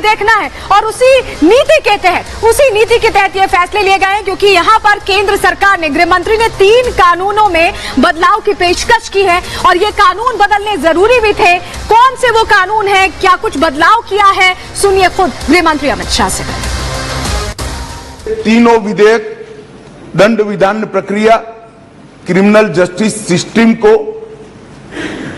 देखना है और उसी नीति के तहत ये फैसले लिए गए हैं, क्योंकि यहाँ पर केंद्र सरकार ने, गृह मंत्री ने 3 कानूनों में बदलाव की पेशकश की है और ये कानून बदलने जरूरी भी थे। कौन से वो कानून है, क्या कुछ बदलाव किया है, सुनिए खुद गृह मंत्री अमित शाह से। तीनों विधेयक दंड विधान प्रक्रिया, क्रिमिनल जस्टिस सिस्टम को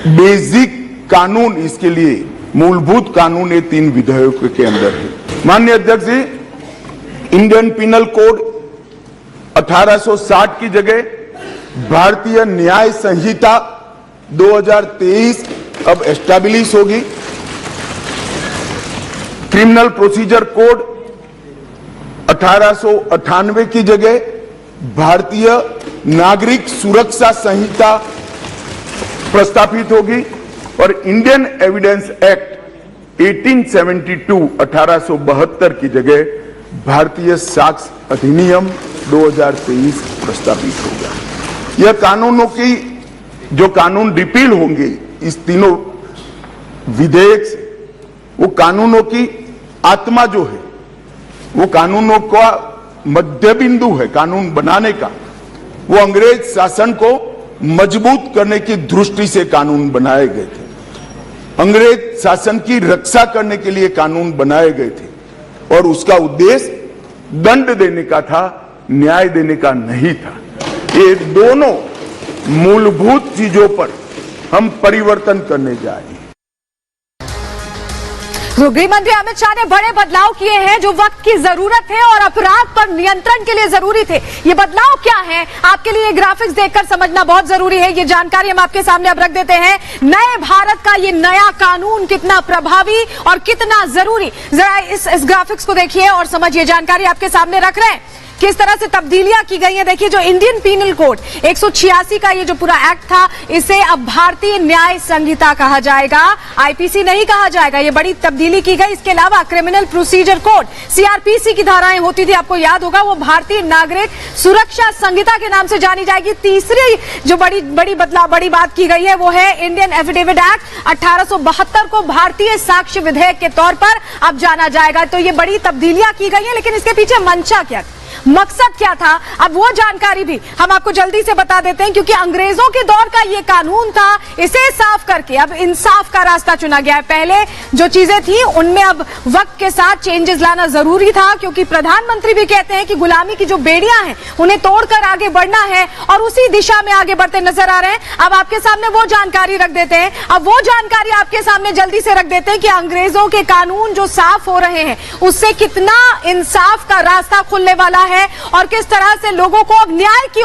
बेसिक कानून, इसके लिए मूलभूत कानून ये 3 विधेयकों के अंदर है। माननीय अध्यक्ष जी, इंडियन पिनल कोड 1860 की जगह भारतीय न्याय संहिता 2023 अब एस्टैब्लिश होगी। क्रिमिनल प्रोसीजर कोड 1898 की जगह भारतीय नागरिक सुरक्षा संहिता प्रस्तावित होगी और इंडियन एविडेंस एक्ट 1872 की जगह भारतीय साक्ष्य अधिनियम 2023 प्रस्तावित होगा। यह कानूनों की जो कानून रिपील होंगे इस तीनों विधेयक से, वो कानूनों की आत्मा जो है, वो कानूनों का मध्य बिंदु है कानून बनाने का, वो अंग्रेज शासन को मजबूत करने की दृष्टि से कानून बनाए गए थे। अंग्रेज शासन की रक्षा करने के लिए कानून बनाए गए थे और उसका उद्देश्य दंड देने का था, न्याय देने का नहीं था। ये दोनों मूलभूत चीजों पर हम परिवर्तन करने जा रहे हैं। तो गृह मंत्री अमित शाह ने बड़े बदलाव किए हैं जो वक्त की जरूरत है और अपराध पर नियंत्रण के लिए जरूरी थे। ये बदलाव क्या है, आपके लिए ग्राफिक्स देखकर समझना बहुत जरूरी है। ये जानकारी हम आपके सामने अब रख देते हैं। नए भारत का ये नया कानून कितना प्रभावी और कितना जरूरी, जरा इस ग्राफिक्स को देखिए और समझिए। जानकारी आपके सामने रख रहे हैं किस तरह से तब्दीलियां की गई हैं। देखिए, जो इंडियन पीनल कोड 186 का ये जो पूरा एक्ट था, इसे अब भारतीय न्याय संहिता कहा जाएगा, आईपीसी नहीं कहा जाएगा। ये बड़ी तब्दीली की गई। इसके अलावा क्रिमिनल प्रोसीजर कोड, सीआरपीसी की धाराएं होती थी, आपको याद होगा, वो भारतीय नागरिक सुरक्षा संहिता के नाम से जानी जाएगी। तीसरी जो बड़ी बात की गई है वो है इंडियन एफिडेविट एक्ट 1872 को भारतीय साक्ष्य विधेयक के तौर पर अब जाना जाएगा। तो ये बड़ी तब्दीलियां की गई है, लेकिन इसके पीछे मंशा क्या, मकसद क्या था, अब वो जानकारी भी हम आपको जल्दी से बता देते हैं, क्योंकि अंग्रेजों के दौर का ये कानून था। इसे साफ करके अब इंसाफ का रास्ता चुना गया है। पहले जो चीजें थी उनमें अब वक्त के साथ चेंजेस लाना जरूरी था, क्योंकि प्रधानमंत्री भी कहते हैं कि गुलामी की जो बेड़ियां हैं उन्हें तोड़कर आगे बढ़ना है और उसी दिशा में आगे बढ़ते नजर आ रहे हैं। अब आपके सामने वो जानकारी रख देते हैं, अब वो जानकारी आपके सामने जल्दी से रख देते हैं कि अंग्रेजों के कानून जो साफ हो रहे हैं उससे कितना इंसाफ का रास्ता खुलने वाला है और किस तरह से लोगों को अब न्याय की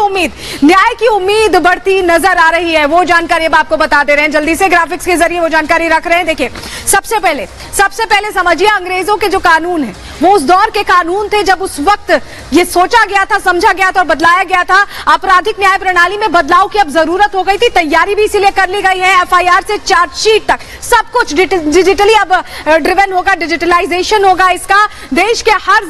उम्मीद बढ़ती नजर आ रही है। वो जानकारी अब आपको बता दे रहे हैं, जल्दी से ग्राफिक्स के जरिए वो जानकारी रख रहे हैं। देखिए, सबसे पहले समझिए, अंग्रेजों के जो कानून है वो उस दौर के कानून थे जब उस वक्त ये सोचा गया था, समझा गया था और बदलाया गया था। आपराधिक न्याय प्रणाली में बदलाव की अब जरूरत हो गई थी। तैयारी भी इसीलिए कर ली गई है। एफआईआर से चार्जशीट तक सब कुछ डिजिटली अब ड्रिवन होगा, डिजिटलाइजेशन होगा इसका। देश के हर